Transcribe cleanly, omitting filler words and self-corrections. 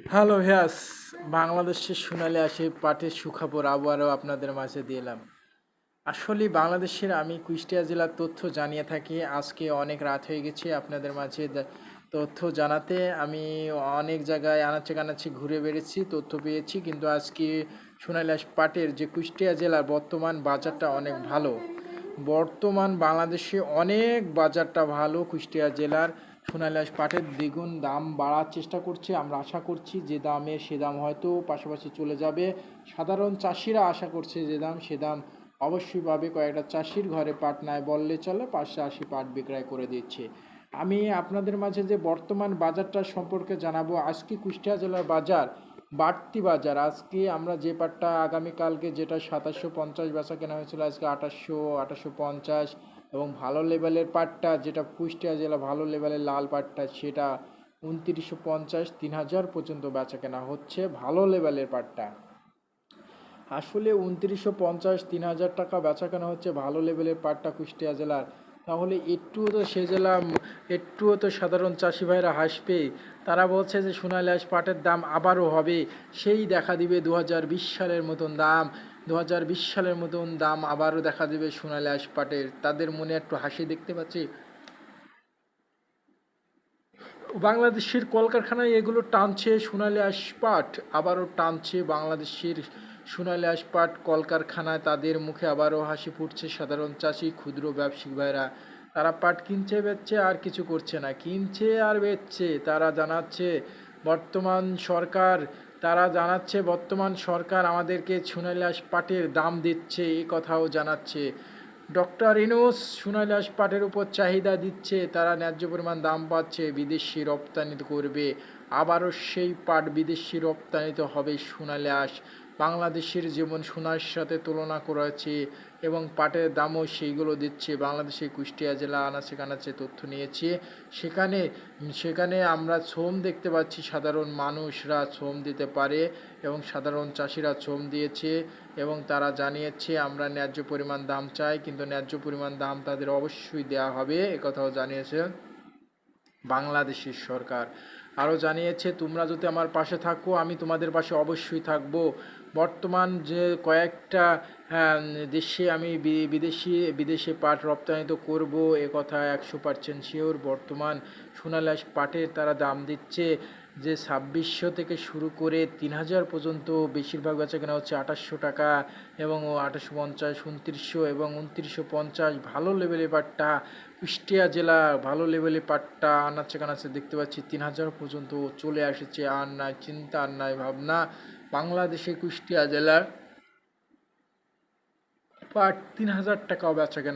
Hello হ্যাস, বাংলাদেশের সোনালী আসে পাটের সুখবর আবারও আপনাদের মাঝে দিলাম। আসলে বাংলাদেশের আমি কুষ্টিয়া জেলার তথ্য জানিয়ে থাকি। আজকে অনেক রাত হয়ে গেছে আপনাদের মাঝে তথ্য জানাতে। আমি অনেক জায়গায় আনাচে কানাচে ঘুরে বেড়েছি, তথ্য পেয়েছি, কিন্তু আজকে সোনালী আঁশ পাটের যে কুষ্টিয়া জেলার বর্তমান বাজারটা অনেক ভালো। বর্তমান বাংলাদেশে অনেক বাজারটা ভালো। কুষ্টিয়া জেলার সোনালী আঁশ পাটের দ্বিগুণ দাম বাড়ার চেষ্টা করছে। আমরা আশা করছি যে দামে সে দাম হয়তো পাশাপাশি চলে যাবে। সাধারণ চাষিরা আশা করছে যে দাম সে দাম অবশ্যই পাবে। কয়েকটা চাষির ঘরে পাট নাই বললে চলে, 580 পাট বিক্রয় করে দিচ্ছে। আমি আপনাদের মাঝে যে বর্তমান বাজারটা সম্পর্কে জানাবো। আজকে কুষ্টিয়া জেলার বাজার বাড়তি বাজার। আজকে আমরা যে পাটটা আগামীকালকে যেটা 2750 বেচা কেনা হয়েছিল, আজকে 2850। এবং ভালো লেভেলের পাটটা যেটা কুষ্টিয়া জেলা ভালো লেভেলের লাল পাটটা সেটা 2950, 3000 পর্যন্ত বেচা কেনা হচ্ছে ভালো লেভেলের পাটটা। আসলে 2950, 3000 টাকা বেচা কেনা হচ্ছে ভালো লেভেলের পাটটা কুষ্টিয়া জেলার। তাহলে একটুও তো সে জেলা একটুও তো সাধারণ চাষি ভাইরা হাসবে। তারা বলছে যে সোনালী আঁশ পাটের দাম আবারও হবে, সেই দেখা দিবে 2020 সালের মতন দাম। 2020 সালের মতন দাম আবারও দেখা দেবে সোনালী আঁশ পাটের। তাদের মনে একটু হাসি দেখতে পাচ্ছি। বাংলাদেশের কলকারখানায় এগুলো টানছে সোনালী আঁশ পাট, আবারও টানছে বাংলাদেশের সোনালী আঁশ পাট কলকারখানায়। তাদের মুখে আবারও হাসি ফুটছে। সাধারণ চাষি ক্ষুদ্র ব্যবসায়িক ভাইরা তারা পাট কিনছে বেচছে আর কিছু করছে না, কিনছে আর বেচছে। তারা জানাচ্ছে বর্তমান সরকার আমাদেরকে সোনালী আঁশ পাটের দাম দিচ্ছে, এই কথাও জানাচ্ছে। ডক্টর ইউনূস সোনালী আঁশ পাটের উপর চাহিদা দিচ্ছে, তারা ন্যায্য পরিমাণ দাম পাচ্ছে, বিদেশি রপ্তানি করবে। আবারও সেই পাট বিদেশি রপ্তানিতে হবে সোনালী আঁশ। বাংলাদেশের যেমন সোনার সাথে তুলনা করেছে এবং পাটের দামও সেইগুলো দিচ্ছে। বাংলাদেশের কুষ্টিয়া জেলা আনাচে কানাচে তথ্য নিয়েছে। সেখানে সেখানে আমরা শ্রম দেখতে পাচ্ছি, সাধারণ মানুষরা শ্রম দিতে পারে এবং সাধারণ চাষিরা শ্রম দিয়েছে এবং তারা জানিয়েছে আমরা ন্যায্য পরিমাণ দাম চাই, কিন্তু ন্যায্য পরিমাণ দাম তাদের অবশ্যই দেওয়া হবে, একথাও জানিয়েছে বাংলাদেশের সরকার। আরও জানিয়েছে তোমরা যদি আমার পাশে থাকো আমি তোমাদের পাশে অবশ্যই থাকবো। বর্তমান যে কয়েকটা দেশে আমি বিদেশে পাট রপ্তানি তো করবো, একথা 100% শিওর। বর্তমান সোনালী আঁশ পাটের তারা দাম দিচ্ছে যে 2600 থেকে শুরু করে 3000 পর্যন্ত। বেশিরভাগ বেচা কেনা হচ্ছে 2800 টাকা এবং 2850, 2900 এবং 2950। ভালো লেভেলের পাটটা কুষ্টিয়া জেলা ভালো লেভেলের পাটটা আনাচে কানাচে দেখতে পাচ্ছি 3000 পর্যন্ত চলে আসছে। আর নাই চিন্তা আর নাই ভাবনা। বাংলাদেশে কুষ্টিয়া জেলার পাট 3000 টাকাও বেচা কেনা